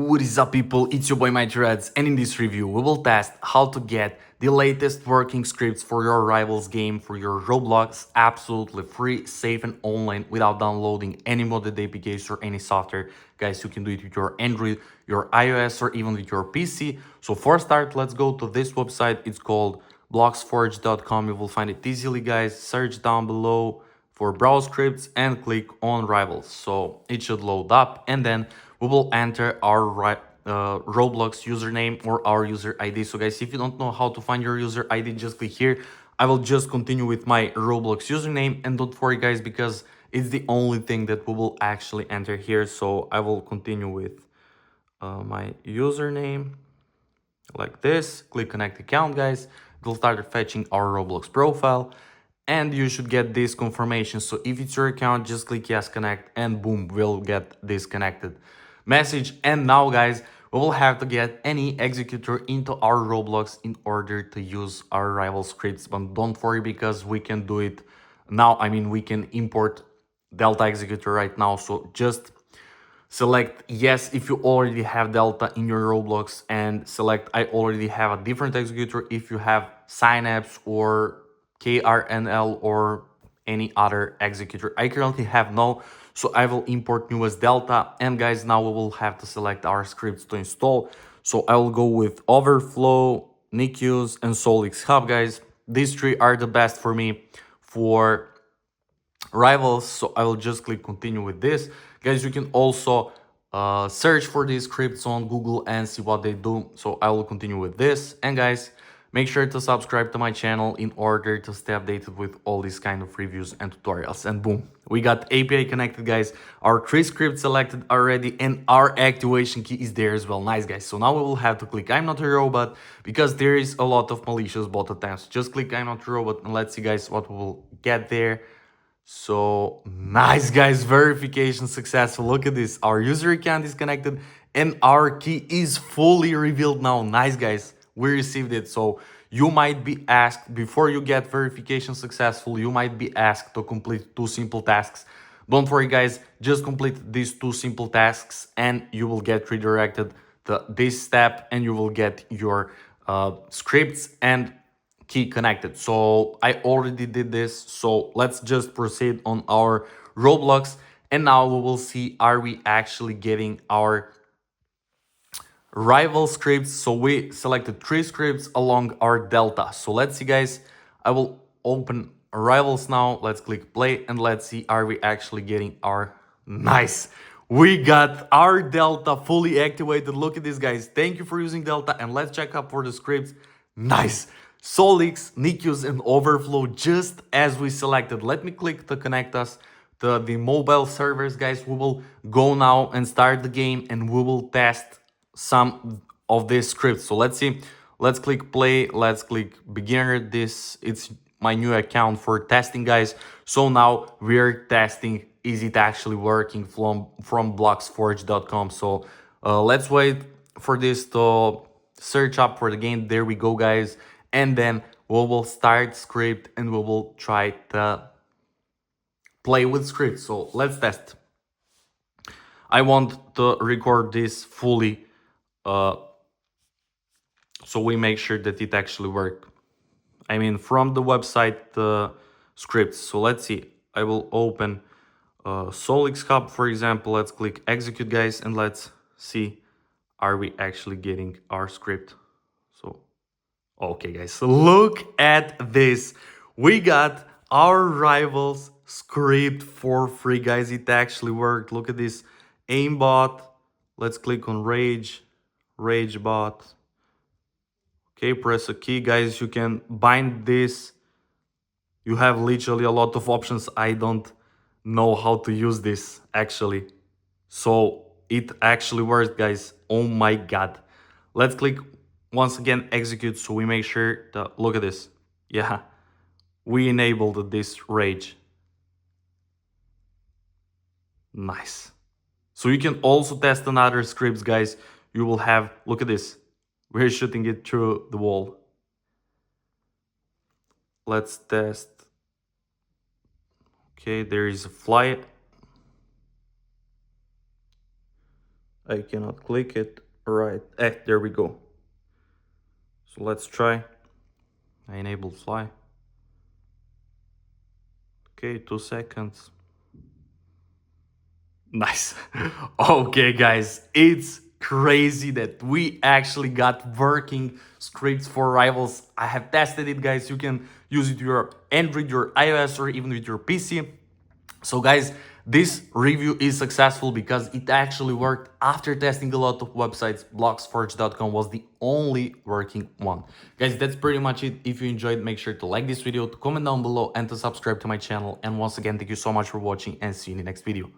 What is up, people? It's your boy Mighty Reds, and in this review we will test how to get the latest working scripts for your Rivals game for your Roblox absolutely free, safe and online without downloading any modded APKs or any software. Guys, you can do it with your Android, your iOS or even with your PC. So for start, let's go to this website. It's called bloxforge.com. You will find it easily, guys. Search down below for browse scripts and click on Rivals. So it should load up, and then we will enter our Roblox username or our user ID. So guys, if you don't know how to find your user ID, just click here. I will just continue with my Roblox username, and don't worry guys, because it's the only thing that we will actually enter here. So I will continue with my username like this. Click connect account, guys. It will start fetching our Roblox profile, and you should get this confirmation. So if it's your account, just click yes connect, and boom, we'll get this connected message. And now guys, we will have to get any executor into our Roblox in order to use our rival scripts. But don't worry, because we can do it now. I mean, we can import Delta executor right now. So just select yes if you already have Delta in your Roblox, and select I already have a different executor if you have Synapse or KRNL or any other executor. I currently have no, so I will import newest Delta. And guys, now we will have to select our scripts to install. So I will go with Overflow, NICUs and Solix Hub, guys. These three are the best for me for Rivals. So I will just click continue with this. Guys, you can also search for these scripts on Google and see what they do. So I will continue with this. And guys, make sure to subscribe to my channel in order to stay updated with all these kind of reviews and tutorials. And boom, we got API connected, guys. Our three scripts selected already, and our activation key is there as well. Nice, guys. So now we will have to click I'm not a robot, because there is a lot of malicious bot attempts. Just click I'm not a robot, and let's see guys what we will get there. So nice, guys, verification successful. Look at this, our user account is connected and our key is fully revealed now. Nice, guys, we received it. So you might be asked, before you get verification successful, you might be asked to complete two simple tasks. Don't worry guys, just complete these two simple tasks and you will get redirected to this step, and you will get your scripts and key connected. So I already did this, so let's just proceed on our Roblox, and now we will see, are we actually getting our rival scripts. So we selected three scripts along our Delta. So let's see guys, I will open Rivals now. Let's click play and let's see, are we actually getting our nice, we got our Delta fully activated. Look at this guys, thank you for using Delta. And let's check up for the scripts. Nice, Solix, NICUs and Overflow, just as we selected. Let me click to connect us to the mobile servers, guys. We will go now and start the game, and we will test some of these scripts. So let's see, let's click play, let's click beginner. This, it's my new account for testing, guys. So now we're testing, is it actually working from bloxforge.com. So let's wait for this to search up for the game. There we go, guys. And then we will start script and we will try to play with script. So let's test. I want to record this fully, so we make sure that it actually works. I mean, from the website scripts. So let's see, I will open Solix Hub, for example. Let's click execute, guys, and let's see, are we actually getting our script. So okay guys, so look at this, we got our Rivals script for free, guys. It actually worked. Look at this, aimbot. Let's click on rage bot. Okay, press a key, guys. You can bind this. You have literally a lot of options. I don't know how to use this actually, so it actually works, guys. Oh my god, let's click once again execute, so we make sure that, look at this, yeah, we enabled this rage. Nice. So you can also test another scripts, guys. You will have, look at this, we're shooting it through the wall. Let's test. Okay, there is a fly. I cannot click it. Right, there we go. So let's try. I enable fly. Okay, 2 seconds. Nice. Okay, guys, it's crazy that we actually got working scripts for Rivals. I have tested it, guys. You can use it with your Android, your iOS, or even with your PC. So guys, this review is successful because it actually worked after testing a lot of websites. Bloxforge.com was the only working one. Guys, that's pretty much it. If you enjoyed, make sure to like this video, to comment down below, and to subscribe to my channel. And once again, thank you so much for watching, and see you in the next video.